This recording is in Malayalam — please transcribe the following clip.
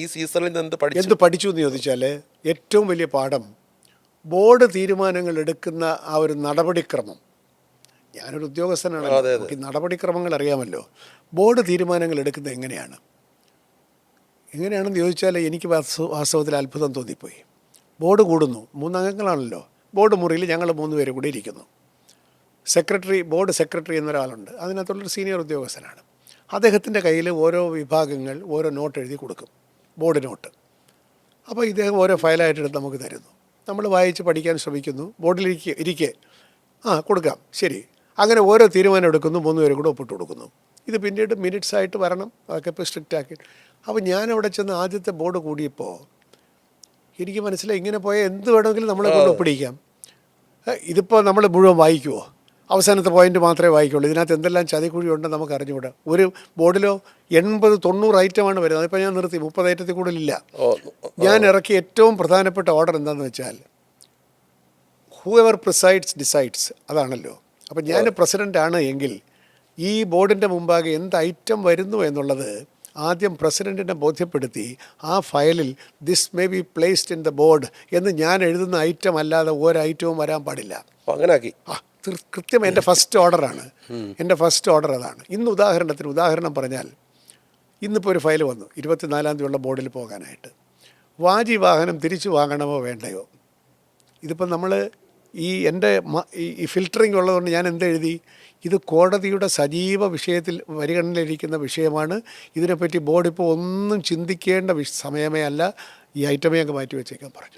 ഈ സീസണിൽ നിന്ന് എന്ത് പഠിച്ചു എന്ന് ചോദിച്ചാൽ ഏറ്റവും വലിയ പാഠം ബോർഡ് തീരുമാനങ്ങൾ എടുക്കുന്ന ആ ഒരു നടപടിക്രമം. ഞാനൊരു ഉദ്യോഗസ്ഥനാണ്, നമുക്ക് ഈ നടപടിക്രമങ്ങൾ അറിയാമല്ലോ. ബോർഡ് തീരുമാനങ്ങൾ എടുക്കുന്നത് എങ്ങനെയാണെന്ന് ചോദിച്ചാൽ എനിക്ക് വാസ്തവത്തിൽ അത്ഭുതം തോന്നിപ്പോയി. ബോർഡ് കൂടുന്നു, 3 അംഗങ്ങളാണല്ലോ. ബോർഡ് മുറിയിൽ ഞങ്ങൾ 3 പേരും കൂടി ഇരിക്കുന്നു. ബോർഡ് സെക്രട്ടറി എന്നൊരാളുണ്ട്, അതിനകത്തുള്ളൊരു സീനിയർ ഉദ്യോഗസ്ഥനാണ്. അദ്ദേഹത്തിൻ്റെ കയ്യിൽ ഓരോ വിഭാഗങ്ങൾ ഓരോ നോട്ട് എഴുതി കൊടുക്കും, ബോർഡ് നോട്ട്. അപ്പോൾ ഇദ്ദേഹം ഓരോ ഫയലായിട്ടെടുത്ത് നമുക്ക് തരുന്നു. നമ്മൾ വായിച്ച് പഠിക്കാൻ ശ്രമിക്കുന്നു. ബോർഡിൽ ഇരിക്കെ കൊടുക്കാം, ശരി. അങ്ങനെ ഓരോ തീരുമാനം എടുക്കുന്നു, 3 പേരും കൂടെ ഒപ്പിട്ട് കൊടുക്കുന്നു. ഇത് പിന്നീട് മിനിറ്റ്സ് ആയിട്ട് വരണം, അതൊക്കെ ഇപ്പോൾ സ്ട്രിക്റ്റ് ആക്കി. അപ്പോൾ ഞാനവിടെ ചെന്ന് ആദ്യത്തെ ബോർഡ് കൂടിയപ്പോൾ എനിക്ക് മനസ്സിലായി, ഇങ്ങനെ പോയാൽ എന്ത് വേണമെങ്കിലും നമ്മളെ കൊണ്ട് ഒപ്പിടിക്കാം. ഇതിപ്പോൾ നമ്മൾ മുഴുവൻ വായിക്കുമോ? അവസാനത്തെ പോയിന്റ് മാത്രമേ വായിക്കുള്ളൂ. ഇതിനകത്ത് എന്തെല്ലാം ചതിക്കുഴി ഉണ്ടെന്ന് നമുക്ക് അറിഞ്ഞുകൂടാ. ഒരു ബോർഡിലോ 80-90 ഐറ്റമാണ് വരുന്നത്. അതിപ്പോൾ ഞാൻ നിർത്തി, 30 ഐറ്റത്തിൽ കൂടുതലില്ല. ഞാൻ ഇറക്കിയ ഏറ്റവും പ്രധാനപ്പെട്ട ഓർഡർ എന്താണെന്ന് വെച്ചാൽ ഹൂഎവർ പ്രിസൈഡ്സ് ഡിസൈഡ്സ്, അതാണല്ലോ. അപ്പം ഞാൻ പ്രസിഡൻ്റാണ് എങ്കിൽ ഈ ബോർഡിൻ്റെ മുമ്പാകെ എന്ത് ഐറ്റം വരുന്നു എന്നുള്ളത് ആദ്യം പ്രസിഡൻറ്റിനെ ബോധ്യപ്പെടുത്തി ആ ഫയലിൽ this may be placed in the board എന്ന് ഞാൻ എഴുതുന്ന ഐറ്റം അല്ലാതെ ഒരു ഐറ്റവും വരാൻ പാടില്ല. അങ്ങനെയാക്കി കൃത്യം എൻ്റെ ഫസ്റ്റ് ഓർഡറാണ്. എൻ്റെ ഫസ്റ്റ് ഓർഡർ അതാണ്. ഇന്ന് ഉദാഹരണം പറഞ്ഞാൽ, ഇന്നിപ്പോൾ ഒരു ഫയൽ വന്നു 24-ാം തീയതിയുള്ള ബോർഡിൽ പോകാനായിട്ട്. വാജി വാഹനം തിരിച്ചു വാങ്ങണമോ വേണ്ടയോ? ഇതിപ്പം നമ്മൾ എൻ്റെ ഫിൽറ്ററിങ് ഉള്ളതുകൊണ്ട് ഞാൻ എന്തെഴുതി, ഇത് കോടതിയുടെ സജീവ വിഷയത്തിൽ പരിഗണനയിലിരിക്കുന്ന വിഷയമാണ്. ഇതിനെപ്പറ്റി ബോർഡ് ഇപ്പോൾ ഒന്നും ചിന്തിക്കേണ്ട സമയമേ അല്ല, ഈ ഐറ്റമേ അങ്ങ് മാറ്റി വെച്ചേക്കാൻ പറഞ്ഞു.